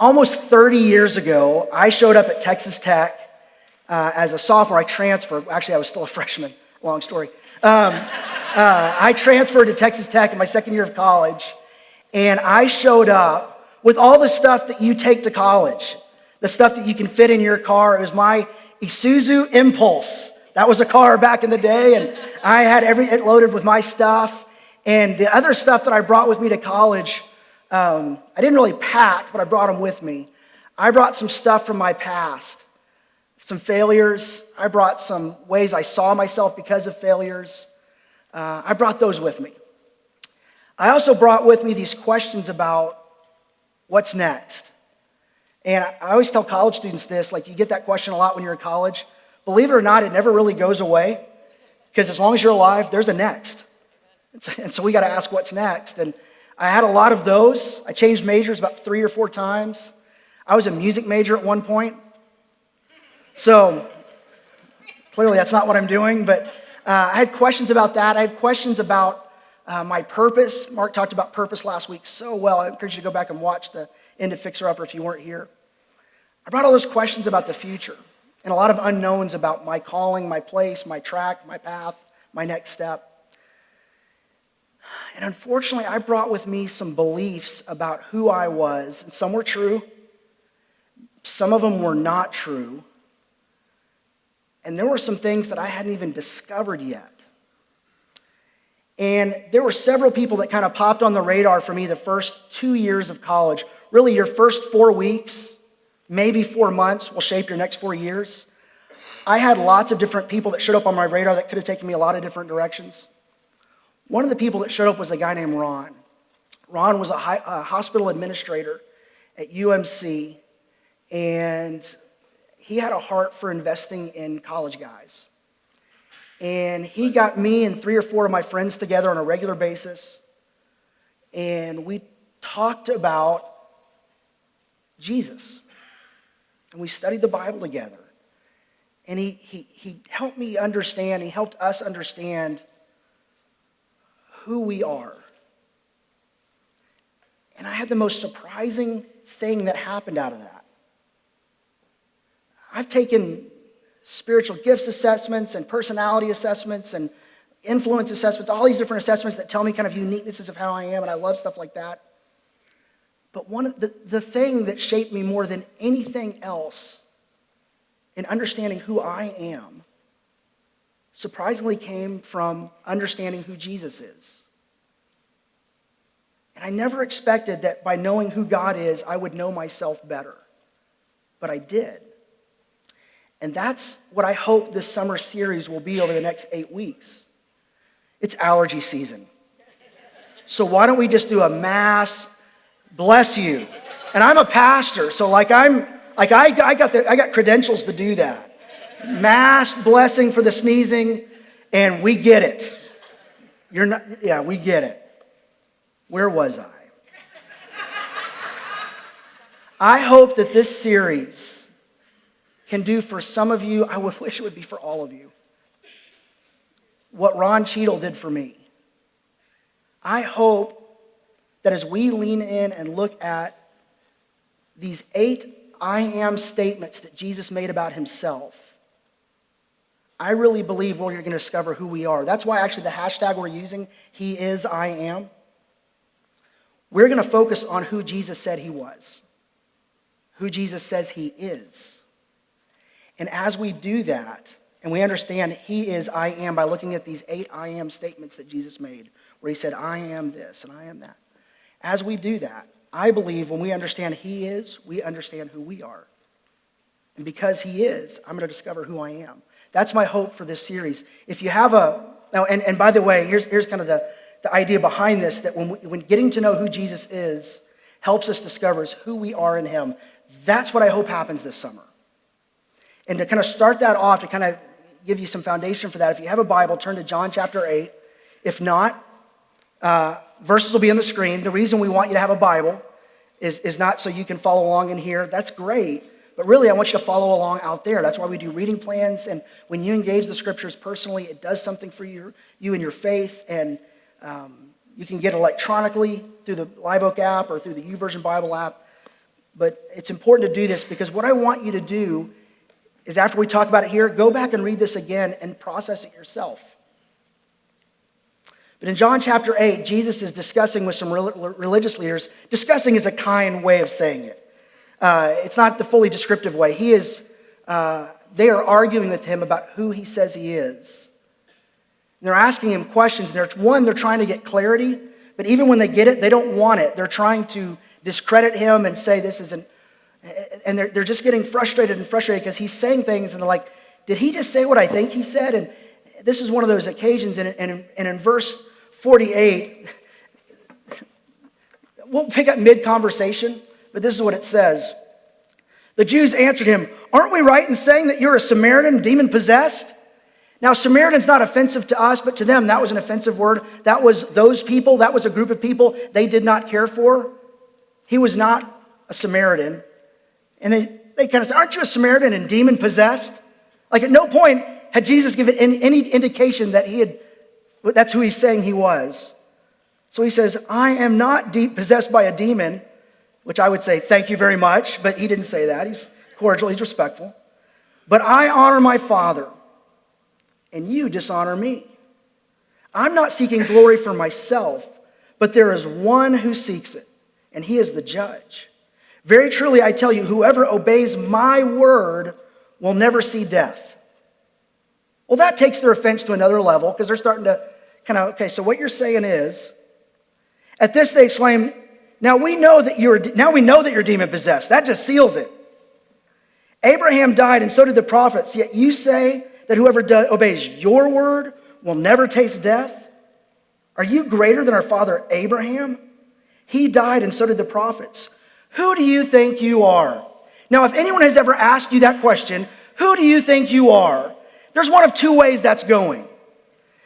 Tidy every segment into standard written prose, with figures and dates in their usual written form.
Almost 30 years ago, I showed up at Texas Tech as a sophomore. I transferred. Actually, I was still a freshman. Long story. I transferred to Texas Tech in my second year of college, and I showed up with all the stuff that you take to college, the stuff that you can fit in your car. It was my Isuzu Impulse. That was a car back in the day, and I had it loaded with my stuff. And the other stuff that I brought with me to college, I didn't really pack, but I brought them with me. I brought some stuff from my past, some failures. I brought some ways I saw myself because of failures. I brought those with me. I also brought with me these questions about what's next. And I always tell college students this, like you get that question a lot when you're in college. Believe it or not, it never really goes away, because as long as you're alive, there's a next. And so we got to ask what's next. And I had a lot of those. I changed majors about 3 or 4 times. I was a music major at one point. So clearly that's not what I'm doing, but I had questions about that. I had questions about my purpose. Mark talked about purpose last week so well. I encourage you to go back and watch the end of Fixer Upper if you weren't here. I brought all those questions about the future and a lot of unknowns about my calling, my place, my track, my path, my next step. And unfortunately, I brought with me some beliefs about who I was, and some were true. Some of them were not true. And there were some things that I hadn't even discovered yet. And there were several people that kind of popped on the radar for me the first 2 years of college. Really, your first 4 weeks, maybe 4 months, will shape your next 4 years. I had lots of different people that showed up on my radar that could have taken me a lot of different directions. One of the people that showed up was a guy named Ron. Ron was a hospital administrator at UMC, and he had a heart for investing in college guys. And he got me and 3 or 4 of my friends together on a regular basis, and we talked about Jesus. And we studied the Bible together. And he helped me understand, he helped us understand who we are. And I had the most surprising thing that happened out of that. I've taken spiritual gifts assessments and personality assessments and influence assessments, all these different assessments that tell me kind of uniquenesses of how I am, and I love stuff like that. But one of the thing that shaped me more than anything else in understanding who I am surprisingly came from understanding who Jesus is. And I never expected that by knowing who God is, I would know myself better. But I did. And that's what I hope this summer series will be over the next 8 weeks. It's allergy season. So why don't we just do a mass bless you? And I'm a pastor, so I got credentials to do that. Mass blessing for the sneezing, and we get it. We get it. Where was I? I hope that this series can do for some of you, I would wish it would be for all of you, what Ron Cheadle did for me. I hope that as we lean in and look at these 8 I am statements that Jesus made about himself, I really believe we're going to discover who we are. That's why actually the hashtag we're using, He is I am. We're going to focus on who Jesus said he was, who Jesus says he is. And as we do that, and we understand He is I am by looking at these 8 I am statements that Jesus made, where he said, I am this and I am that. As we do that, I believe when we understand He is, we understand who we are. And because He is, I'm going to discover who I am. That's my hope for this series. If you have and by the way, here's kind of the idea behind this, that when getting to know who Jesus is helps us discover is who we are in Him. That's what I hope happens this summer. And to kind of start that off, to kind of give you some foundation for that, if you have a Bible, turn to John chapter 8. If not, verses will be on the screen. The reason we want you to have a Bible is not so you can follow along in here. That's great. But really, I want you to follow along out there. That's why we do reading plans. And when you engage the scriptures personally, it does something for you and your faith. And you can get electronically through the Live Oak app or through the YouVersion Bible app. But it's important to do this because what I want you to do is after we talk about it here, go back and read this again and process it yourself. But in John chapter 8, Jesus is discussing with some religious leaders. Discussing is a kind way of saying it. It's not the fully descriptive way. They are arguing with him about who he says he is. And they're asking him questions. They're trying to get clarity, but even when they get it, they don't want it. They're trying to discredit him and say this isn't, and they're just getting frustrated because he's saying things and they're like, did he just say what I think he said? And this is one of those occasions, and in verse 48, we'll pick up mid-conversation, but this is what it says. The Jews answered him, aren't we right in saying that you're a Samaritan, demon-possessed? Now, Samaritan's not offensive to us, but to them, that was an offensive word. That was those people, that was a group of people they did not care for. He was not a Samaritan. And they kind of said, aren't you a Samaritan and demon-possessed? Like at no point had Jesus given any indication that that's who he's saying he was. So he says, I am not possessed by a demon, which I would say, thank you very much. But he didn't say that. He's cordial, he's respectful. But I honor my Father, and you dishonor me. I'm not seeking glory for myself, but there is one who seeks it, and he is the judge. Very truly, I tell you, whoever obeys my word will never see death. Well, that takes their offense to another level because they're starting to okay, so what you're saying is, at this they exclaim, now we know that you're demon-possessed. That just seals it. Abraham died and so did the prophets, yet you say that whoever obeys your word will never taste death? Are you greater than our father Abraham? He died and so did the prophets. Who do you think you are? Now, if anyone has ever asked you that question, who do you think you are? There's one of two ways that's going.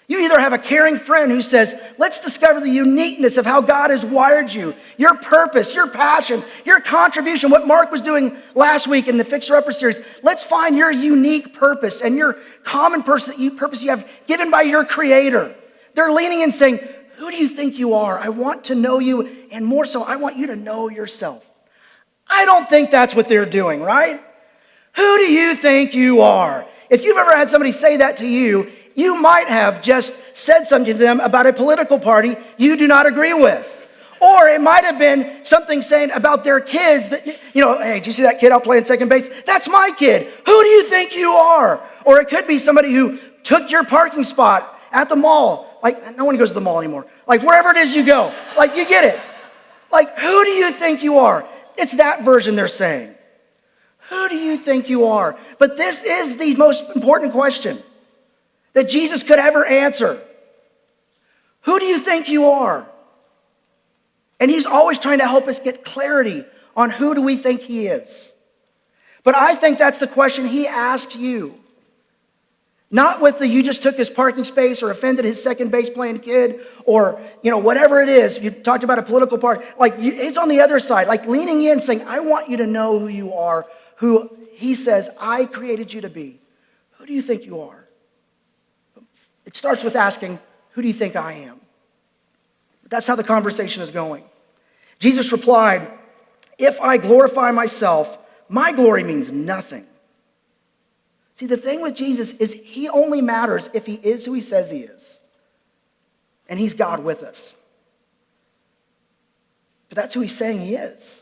You either have a caring friend who says, let's discover the uniqueness of how God has wired you, your purpose, your passion, your contribution, what Mark was doing last week in the Fixer Upper series. Let's find your unique purpose and your common purpose you have given by your Creator. They're leaning in saying, who do you think you are? I want to know you, and more so, I want you to know yourself. I don't think that's what they're doing, right? Who do you think you are? If you've ever had somebody say that to you, you might have just said something to them about a political party you do not agree with. Or it might have been something saying about their kids that, hey, did you see that kid out playing second base? That's my kid. Who do you think you are? Or it could be somebody who took your parking spot at the mall. Like, no one goes to the mall anymore. Like, wherever it is you go. Like, you get it. Like, who do you think you are? It's that version they're saying. Who do you think you are? But this is the most important question that Jesus could ever answer. Who do you think you are? And he's always trying to help us get clarity on who do we think he is. But I think that's the question he asks you. Not with the you just took his parking space or offended his second base playing kid or, whatever it is. You talked about a political party. It's on the other side, like leaning in saying, I want you to know who you are, who he says, I created you to be. Who do you think you are? It starts with asking, who do you think I am? That's how the conversation is going. Jesus replied, if I glorify myself, my glory means nothing. See, the thing with Jesus is he only matters if he is who he says he is. And he's God with us. But that's who he's saying he is.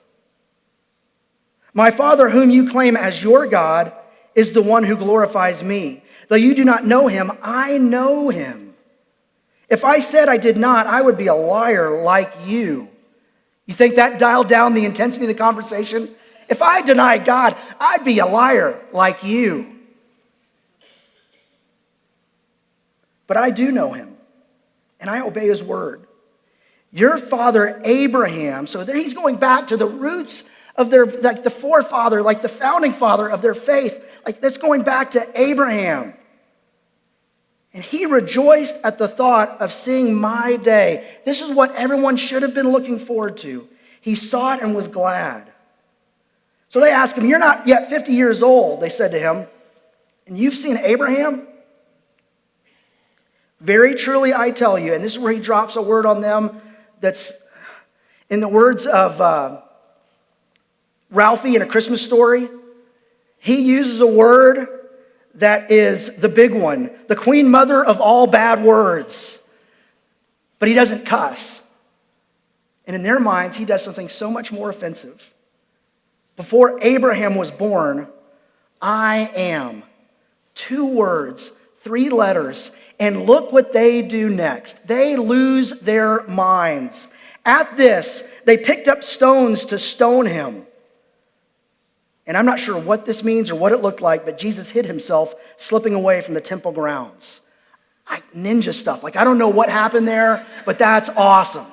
My Father, whom you claim as your God, is the one who glorifies me. Though you do not know him, I know him. If I said I did not, I would be a liar like you. You think that dialed down the intensity of the conversation? If I denied God, I'd be a liar like you. But I do know him, and I obey his word. Your father Abraham, so there he's going back to the roots of their, like the forefather, like the founding father of their faith. Like that's going back to Abraham. And he rejoiced at the thought of seeing my day. This is what everyone should have been looking forward to. He saw it and was glad. So they asked him, you're not yet 50 years old, they said to him, and you've seen Abraham? Very truly I tell you, and this is where he drops a word on them that's in the words of Ralphie in A Christmas Story, he uses a word that is the big one, the queen mother of all bad words. But he doesn't cuss. And in their minds, he does something so much more offensive. Before Abraham was born, I am. 2 words, 3 letters. And look what they do next. They lose their minds. At this, they picked up stones to stone him. And I'm not sure what this means or what it looked like, but Jesus hid himself, slipping away from the temple grounds. Ninja stuff. I don't know what happened there, but that's awesome.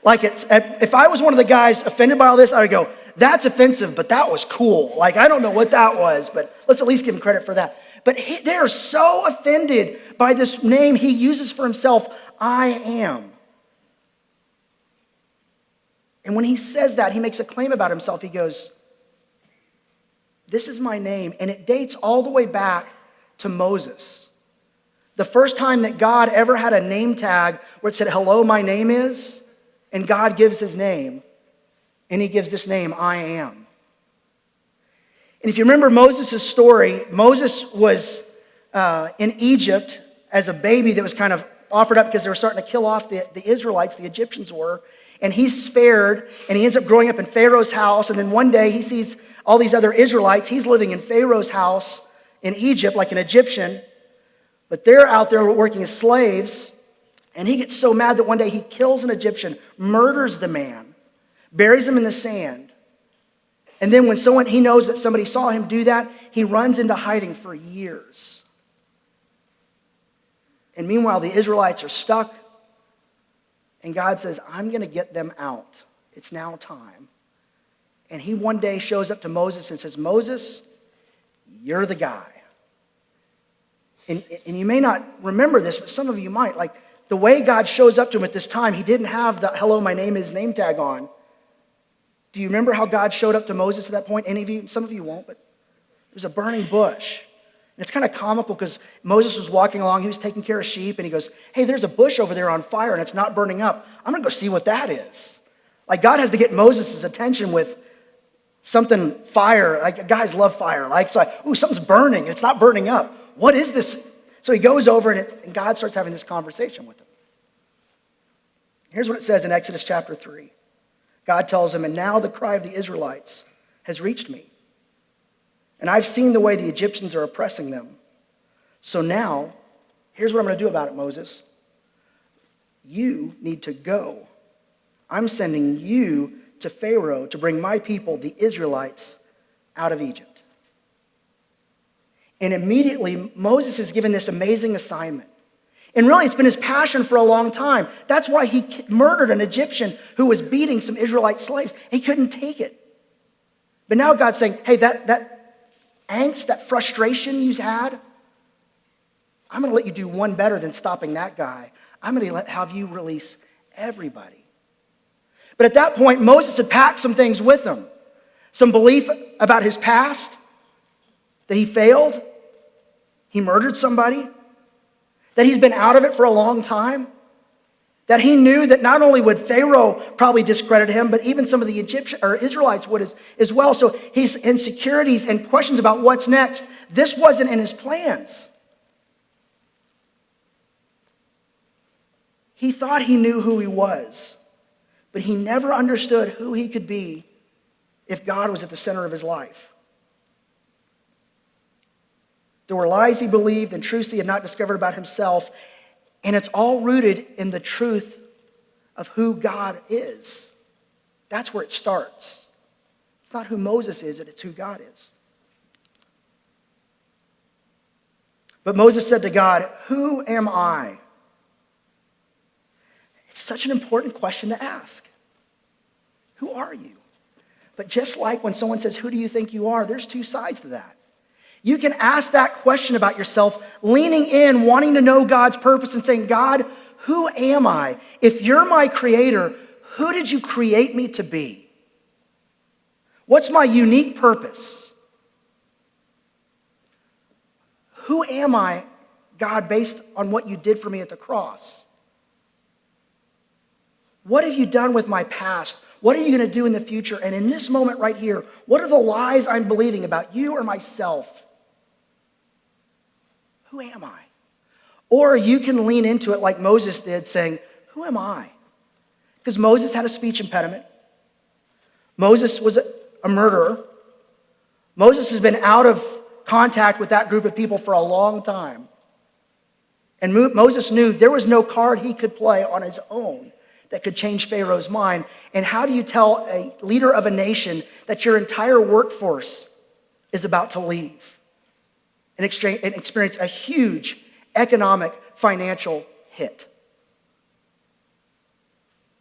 If I was one of the guys offended by all this, I would go, that's offensive, but that was cool. I don't know what that was, but let's at least give him credit for that. But they are so offended by this name he uses for himself, I am. And when he says that, he makes a claim about himself. He goes, this is my name. And it dates all the way back to Moses. The first time that God ever had a name tag where it said, hello, my name is, and God gives his name, and he gives this name, I am. And if you remember Moses' story, Moses was in Egypt as a baby that was kind of offered up because they were starting to kill off the Israelites, the Egyptians were. And he's spared, and he ends up growing up in Pharaoh's house. And then one day he sees all these other Israelites. He's living in Pharaoh's house in Egypt like an Egyptian. But they're out there working as slaves. And he gets so mad that one day he kills an Egyptian, murders the man, buries him in the sand. And then when he knows that somebody saw him do that, he runs into hiding for years. And meanwhile, the Israelites are stuck. And God says, I'm going to get them out. It's now time. And he one day shows up to Moses and says, Moses, you're the guy. And you may not remember this, but some of you might. The way God shows up to him at this time, he didn't have the hello, my name is name tag on. Do you remember how God showed up to Moses at that point? Any of you? Some of you won't, but there's a burning bush. And it's kind of comical because Moses was walking along, he was taking care of sheep, and he goes, hey, there's a bush over there on fire and it's not burning up. I'm going to go see what that is. God has to get Moses' attention with something fire. Guys love fire. It's ooh, something's burning. It's not burning up. What is this? So he goes over and God starts having this conversation with him. Here's what it says in Exodus chapter 3. God tells him, and now the cry of the Israelites has reached me. And I've seen the way the Egyptians are oppressing them. So now, here's what I'm going to do about it, Moses. You need to go. I'm sending you to Pharaoh to bring my people, the Israelites, out of Egypt. And immediately, Moses is given this amazing assignment. And really, it's been his passion for a long time. That's why he murdered an Egyptian who was beating some Israelite slaves. He couldn't take it. But now God's saying, hey, that angst, that frustration you had, I'm going to let you do one better than stopping that guy. I'm going to have you release everybody. But at that point, Moses had packed some things with him. Some belief about his past, that he failed, he murdered somebody, that he's been out of it for a long time, that he knew that not only would Pharaoh probably discredit him, but even some of the Israelites would as well. So his insecurities and questions about what's next, this wasn't in his plans. He thought he knew who he was, but he never understood who he could be if God was at the center of his life. There were lies he believed and truths he had not discovered about himself. And it's all rooted in the truth of who God is. That's where it starts. It's not who Moses is, it's who God is. But Moses said to God, who am I? It's such an important question to ask. Who are you? But just like when someone says, who do you think you are? There's 2 sides to that. You can ask that question about yourself, leaning in, wanting to know God's purpose and saying, God, who am I? If you're my creator, who did you create me to be? What's my unique purpose? Who am I, God, based on what you did for me at the cross? What have you done with my past? What are you going to do in the future? And in this moment right here, what are the lies I'm believing about you or myself? Who am I? Or you can lean into it like Moses did, saying, who am I? Because Moses had a speech impediment. Moses was a murderer. Moses has been out of contact with that group of people for a long time. And Moses knew there was no card he could play on his own that could change Pharaoh's mind. And how do you tell a leader of a nation that your entire workforce is about to leave and experience a huge economic, financial hit?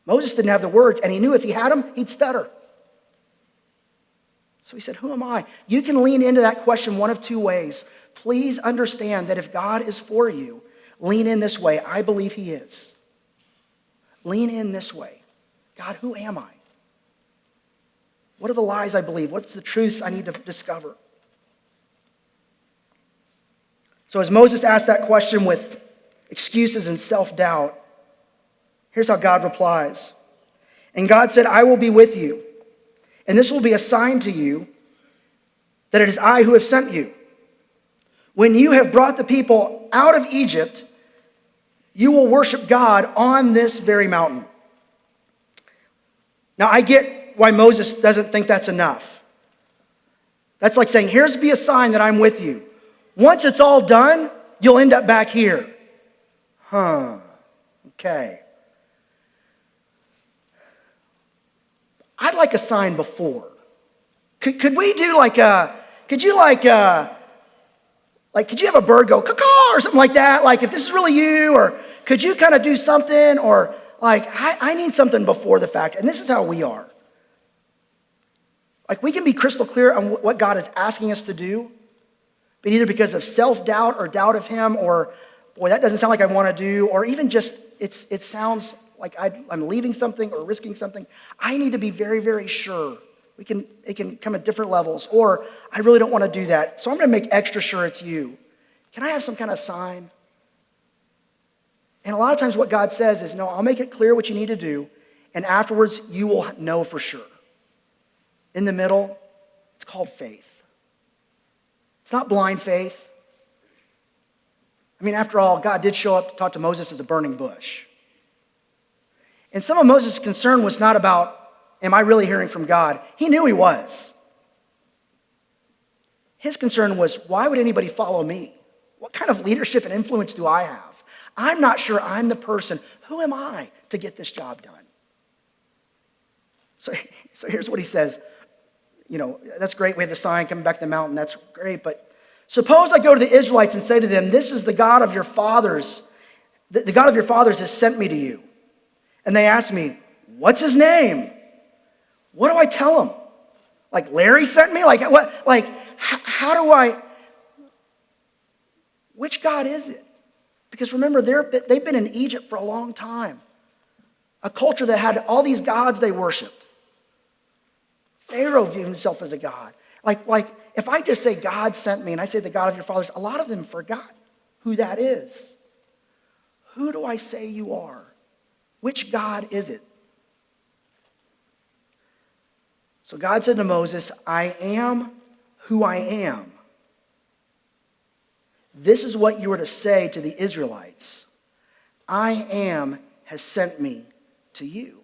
Moses didn't have the words, and he knew if he had them, he'd stutter. So he said, who am I? You can lean into that question one of two ways. Please understand that if God is for you, lean in this way. I believe he is. Lean in this way. God, who am I? What are the lies I believe? What's the truths I need to discover? So as Moses asked that question with excuses and self-doubt, here's how God replies. And God said, I will be with you, and this will be a sign to you that it is I who have sent you. When you have brought the people out of Egypt, you will worship God on this very mountain. Now, I get why Moses doesn't think that's enough. That's like saying, here's be a sign that I'm with you. Once it's all done, you'll end up back here. Okay. I'd like a sign before. Could we do could you have a bird go caw or something like that? Like if this is really you, or could you kind of do something? Or like, I need something before the fact. And this is how we are. Like we can be crystal clear on what God is asking us to do, but either because of self-doubt or doubt of him, or boy, that doesn't sound like I want to do, or even just it sounds like I'm leaving something or risking something. I need to be very, very sure. It can come at different levels. Or I really don't want to do that, so I'm going to make extra sure it's you. Can I have some kind of sign? And a lot of times what God says is, no, I'll make it clear what you need to do, and afterwards you will know for sure. In the middle, it's called faith. It's not blind faith. I mean, after all, God did show up to talk to Moses as a burning bush. And some of Moses' concern was not about, am I really hearing from God? He knew he was. His concern was, why would anybody follow me? What kind of leadership and influence do I have? I'm not sure I'm the person. Who am I to get this job done? So here's what he says. You know, that's great. We have the sign coming back to the mountain. That's great. But suppose I go to the Israelites and say to them, this is the God of your fathers. The God of your fathers has sent me to you. And they ask me, what's his name? What do I tell them? Like Larry sent me? Like what? Like how do I? Which God is it? Because remember, they've been in Egypt for a long time. A culture that had all these gods they worshipped. Pharaoh viewed himself as a god. Like if I just say God sent me and I say the God of your fathers, a lot of them forgot who that is. Who do I say you are? Which God is it? So God said to Moses, I am who I am. This is what you are to say to the Israelites. I am has sent me to you.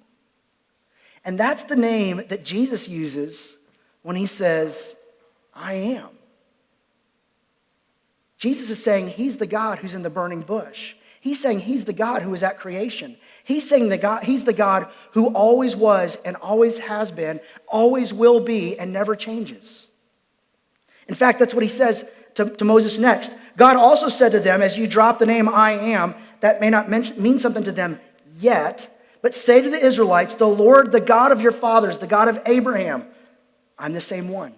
And that's the name that Jesus uses when he says, I am. Jesus is saying he's the God who's in the burning bush. He's saying he's the God who is at creation. He's saying he's the God who always was and always has been, always will be, and never changes. In fact, that's what he says to Moses next. God also said to them, as you drop the name I am, that may not mean something to them yet, but say to the Israelites, the Lord, the God of your fathers, the God of Abraham, I'm the same one.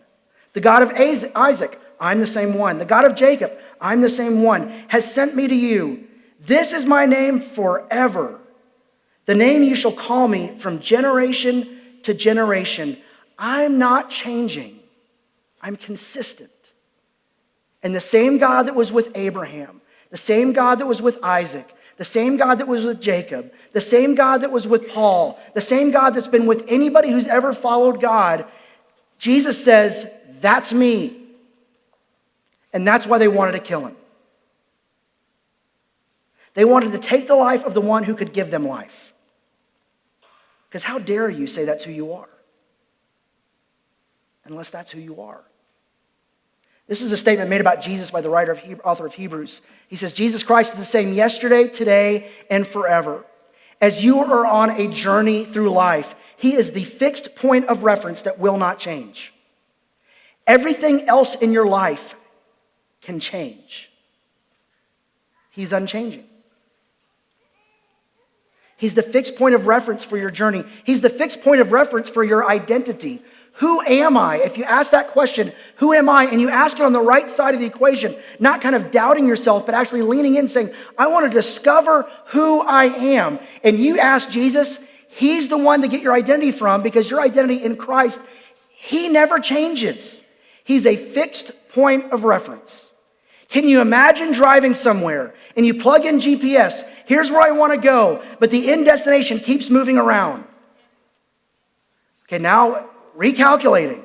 The God of Isaac, I'm the same one. The God of Jacob, I'm the same one, has sent me to you. This is my name forever, the name you shall call me from generation to generation. I'm not changing. I'm consistent. And the same God that was with Abraham, the same God that was with Isaac, the same God that was with Jacob, the same God that was with Paul, the same God that's been with anybody who's ever followed God, Jesus says, that's me. And that's why they wanted to kill him. They wanted to take the life of the one who could give them life. Because how dare you say that's who you are? Unless that's who you are. This is a statement made about Jesus by the author of Hebrews. He says, Jesus Christ is the same yesterday, today, and forever. As you are on a journey through life, he is the fixed point of reference that will not change. Everything else in your life can change. He's unchanging. He's the fixed point of reference for your journey. He's the fixed point of reference for your identity. Who am I? If you ask that question, who am I? And you ask it on the right side of the equation, not kind of doubting yourself, but actually leaning in saying, I want to discover who I am. And you ask Jesus, he's the one to get your identity from, because your identity in Christ, he never changes. He's a fixed point of reference. Can you imagine driving somewhere and you plug in GPS, here's where I want to go, but the end destination keeps moving around? Okay, now recalculating.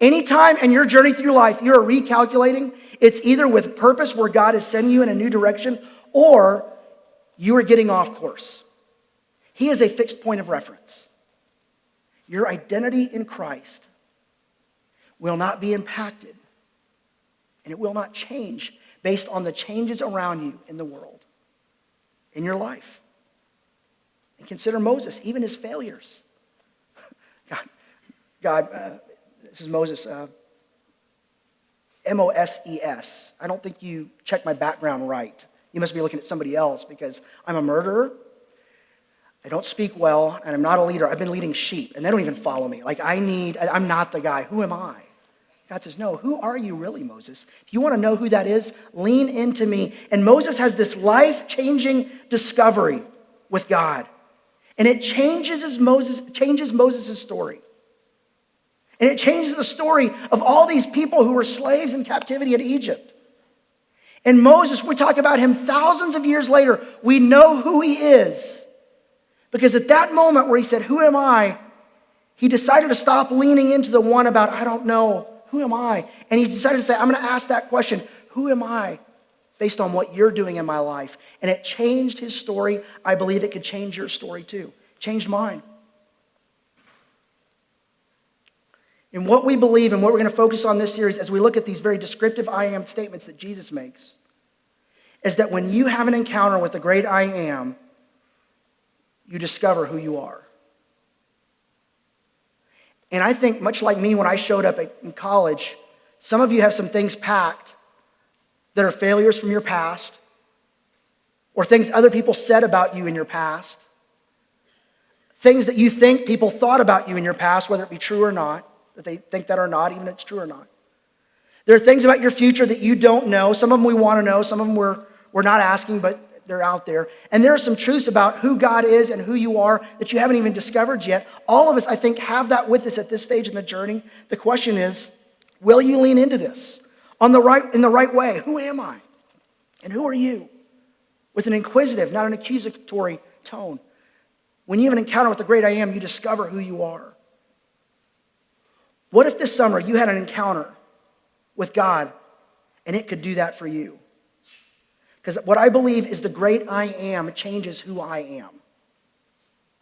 Anytime in your journey through life you're recalculating, it's either with purpose where God is sending you in a new direction, or you are getting off course. He is a fixed point of reference. Your identity in Christ will not be impacted, and it will not change based on the changes around you in the world, in your life. And consider Moses, even his failures. This is Moses, Moses. I don't think you checked my background right. You must be looking at somebody else, because I'm a murderer, I don't speak well, and I'm not a leader. I've been leading sheep, and they don't even follow me. I'm not the guy. Who am I? God says, no, who are you really, Moses? If you want to know who that is, lean into me. And Moses has this life-changing discovery with God. And it changes Moses' story. And it changes the story of all these people who were slaves in captivity in Egypt. And Moses, we talk about him thousands of years later, we know who he is. Because at that moment where he said, who am I? He decided to stop leaning into the one about, I don't know, who am I? And he decided to say, I'm going to ask that question, who am I? Based on what you're doing in my life. And it changed his story. I believe it could change your story too. Changed mine. And what we believe and what we're going to focus on this series as we look at these very descriptive I am statements that Jesus makes is that when you have an encounter with the great I am, you discover who you are. And I think much like me when I showed up in college, some of you have some things packed that are failures from your past, or things other people said about you in your past, things that you think people thought about you in your past, whether it be true or not, that they think that or not, even if it's true or not. There are things about your future that you don't know. Some of them we want to know. Some of them we're not asking, but they're out there. And there are some truths about who God is and who you are that you haven't even discovered yet. All of us, I think, have that with us at this stage in the journey. The question is, will you lean into this in the right way? Who am I? And who are you? With an inquisitive, not an accusatory tone. When you have an encounter with the great I am, you discover who you are. What if this summer you had an encounter with God and it could do that for you? Because what I believe is the great I am changes who I am.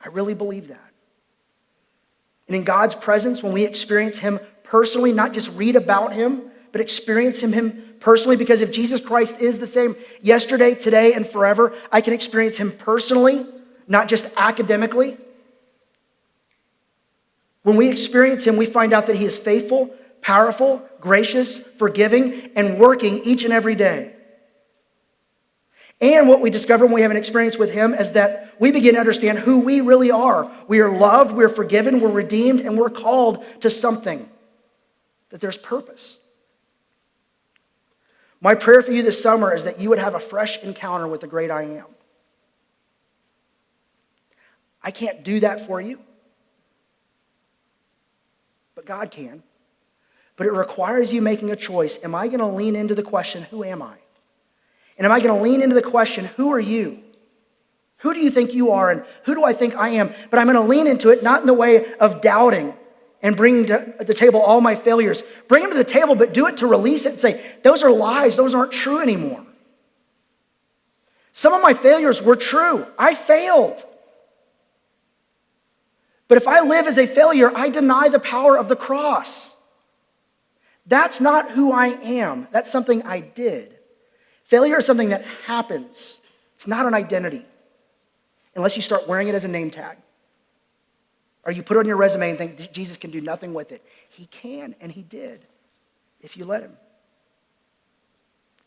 I really believe that. And in God's presence, when we experience him personally, not just read about him, but experience him personally, because if Jesus Christ is the same yesterday, today, and forever, I can experience him personally, not just academically. When we experience him, we find out that he is faithful, powerful, gracious, forgiving, and working each and every day. And what we discover when we have an experience with him is that we begin to understand who we really are. We are loved, we're forgiven, we're redeemed, and we're called to something. That there's purpose. My prayer for you this summer is that you would have a fresh encounter with the great I am. I can't do that for you, but God can. But it requires you making a choice. Am I going to lean into the question, who am I? And am I going to lean into the question, who are you? Who do you think you are and who do I think I am? But I'm going to lean into it not in the way of doubting and bringing to the table all my failures. Bring them to the table, but do it to release it and say, those are lies. Those aren't true anymore. Some of my failures were true. I failed. But if I live as a failure, I deny the power of the cross. That's not who I am. That's something I did. Failure is something that happens. It's not an identity. Unless you start wearing it as a name tag. Or you put it on your resume and think Jesus can do nothing with it. He can, and he did, if you let him.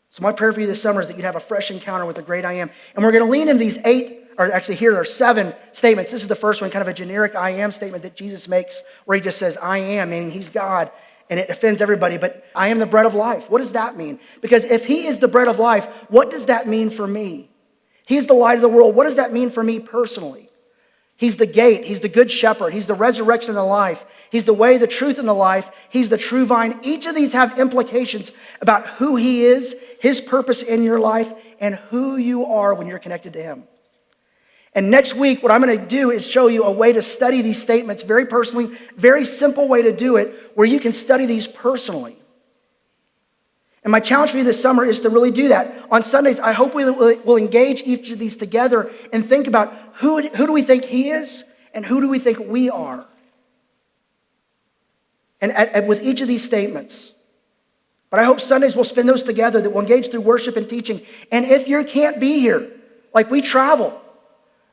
So my prayer for you this summer is that you'd have a fresh encounter with the great I am. And we're going to lean into these 8, or actually here there are 7 statements. This is the first one, kind of a generic I am statement that Jesus makes, where he just says, I am, meaning he's God. And it offends everybody, but I am the bread of life. What does that mean? Because if he is the bread of life, what does that mean for me? He's the light of the world. What does that mean for me personally? He's the gate. He's the good shepherd. He's the resurrection and the life. He's the way, the truth, and the life. He's the true vine. Each of these have implications about who he is, his purpose in your life, and who you are when you're connected to him. And next week, what I'm going to do is show you a way to study these statements very personally, very simple way to do it, where you can study these personally. And my challenge for you this summer is to really do that. On Sundays, I hope we'll engage each of these together and think about who do we think he is and who do we think we are. And with each of these statements. But I hope Sundays we'll spend those together, that we'll engage through worship and teaching. And if you can't be here, like we travel,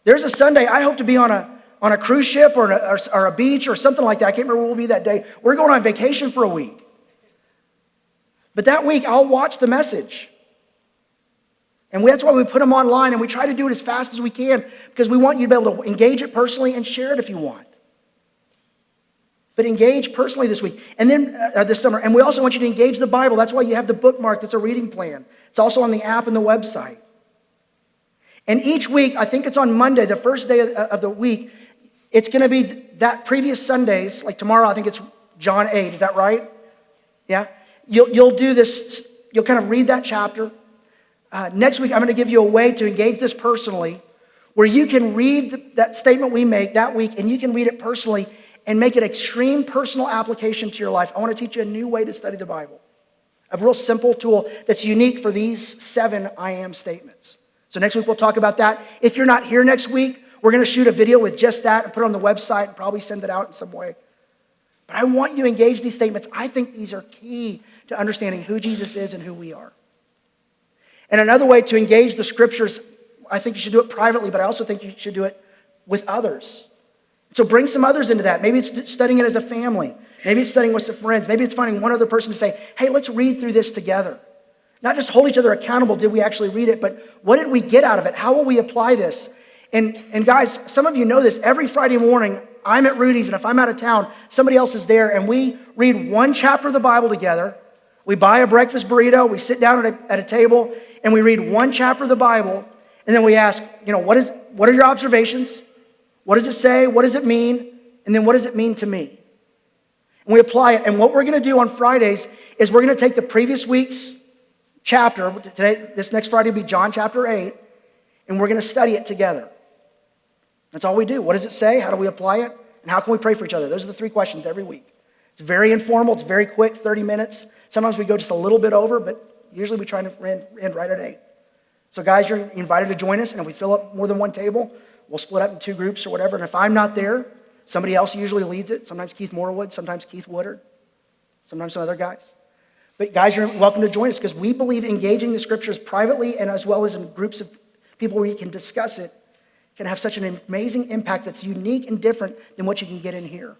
there's a Sunday, I hope to be on a cruise ship or a beach or something like that. I can't remember where we'll be that day. We're going on vacation for a week. But that week, I'll watch the message. And that's why we put them online, and we try to do it as fast as we can, because we want you to be able to engage it personally and share it if you want. But engage personally this week, and then this summer. And we also want you to engage the Bible. That's why you have the bookmark that's a reading plan. It's also on the app and the website. And each week, I think it's on Monday, the first day of the week, it's going to be that previous Sundays, like tomorrow, I think it's John 8. Is that right? Yeah? You'll do this, you'll kind of read that chapter. Next week, I'm going to give you a way to engage this personally, where you can read that statement we make that week, and you can read it personally and make an extreme personal application to your life. I want to teach you a new way to study the Bible. A real simple tool that's unique for these 7 I am statements. So next week, we'll talk about that. If you're not here next week, we're going to shoot a video with just that and put it on the website and probably send it out in some way. But I want you to engage these statements. I think these are key to understanding who Jesus is and who we are. And another way to engage the scriptures, I think you should do it privately, but I also think you should do it with others. So bring some others into that. Maybe it's studying it as a family. Maybe it's studying with some friends. Maybe it's finding one other person to say, hey, let's read through this together. Not just hold each other accountable, did we actually read it, but what did we get out of it? How will we apply this? And guys, some of you know this. Every Friday morning, I'm at Rudy's, and if I'm out of town, somebody else is there, and we read one chapter of the Bible together. We buy a breakfast burrito, we sit down at a table, and we read one chapter of the Bible, and then we ask, what are your observations? What does it say? What does it mean? And then what does it mean to me? And we apply it. And what we're going to do on Fridays is we're going to take the previous week's chapter, this next Friday will be John chapter 8, and we're going to study it together. That's all we do. What does it say? How do we apply it? And how can we pray for each other? Those are the 3 questions every week. It's very informal. It's very quick, 30 minutes. Sometimes we go just a little bit over, but usually we try to end right at 8. So guys, you're invited to join us, and if we fill up more than one table, we'll split up in 2 groups or whatever. And if I'm not there, somebody else usually leads it. Sometimes Keith Moorwood, sometimes Keith Woodard, sometimes some other guys. But guys, you're welcome to join us, because we believe engaging the scriptures privately and as well as in groups of people where you can discuss it can have such an amazing impact that's unique and different than what you can get in here.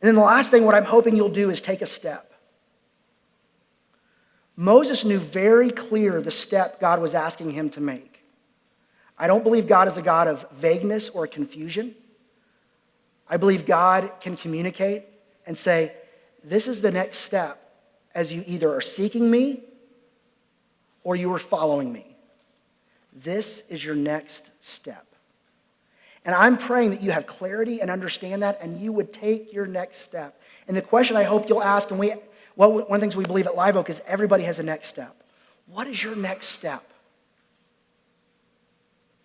And then the last thing, what I'm hoping you'll do is take a step. Moses knew very clear the step God was asking him to make. I don't believe God is a God of vagueness or confusion. I believe God can communicate and say, this is the next step as you either are seeking me or you are following me. This is your next step. And I'm praying that you have clarity and understand that, and you would take your next step. And the question I hope you'll ask, and one of the things we believe at Live Oak is everybody has a next step. What is your next step?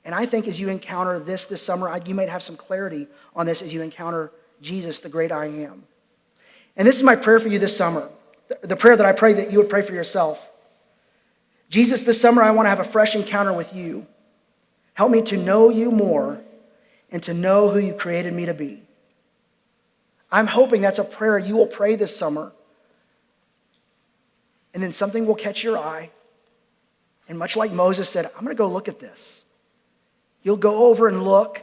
And I think as you encounter this summer, you might have some clarity on this as you encounter Jesus, the great I am. And this is my prayer for you this summer. The prayer that I pray that you would pray for yourself. Jesus, this summer I want to have a fresh encounter with you. Help me to know you more and to know who you created me to be. I'm hoping that's a prayer you will pray this summer. And then something will catch your eye. And much like Moses said, I'm going to go look at this. You'll go over and look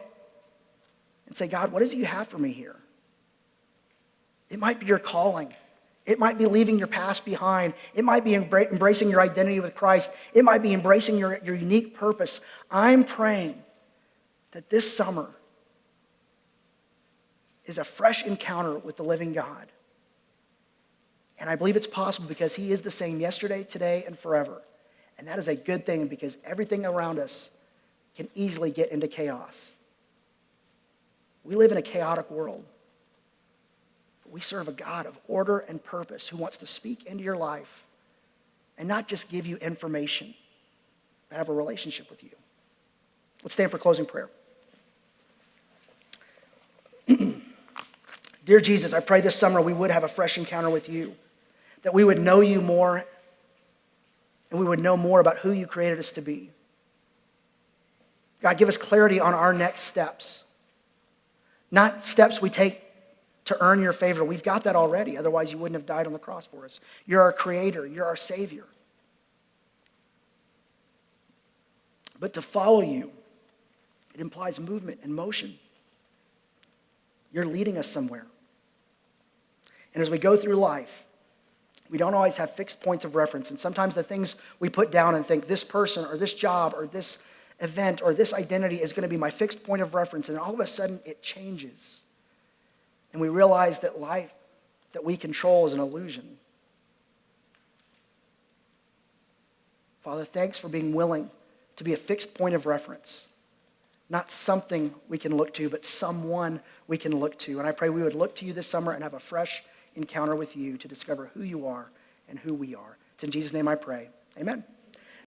and say, God, what is it you have for me here? It might be your calling. It might be leaving your past behind. It might be embracing your identity with Christ. It might be embracing your unique purpose. I'm praying that this summer is a fresh encounter with the living God. And I believe it's possible because he is the same yesterday, today, and forever. And that is a good thing because everything around us can easily get into chaos. We live in a chaotic world. But we serve a God of order and purpose who wants to speak into your life and not just give you information, but have a relationship with you. Let's stand for closing prayer. Dear Jesus, I pray this summer we would have a fresh encounter with you, that we would know you more and we would know more about who you created us to be. God, give us clarity on our next steps. Not steps we take to earn your favor. We've got that already. Otherwise, you wouldn't have died on the cross for us. You're our creator. You're our savior. But to follow you, it implies movement and motion. You're leading us somewhere. And as we go through life, we don't always have fixed points of reference. And sometimes the things we put down and think this person or this job or this event or this identity is going to be my fixed point of reference. And all of a sudden it changes. And we realize that life that we control is an illusion. Father, thanks for being willing to be a fixed point of reference. Not something we can look to, but someone we can look to. And I pray we would look to you this summer and have a fresh encounter with you to discover who you are and who we are. It's in Jesus' name I pray. Amen.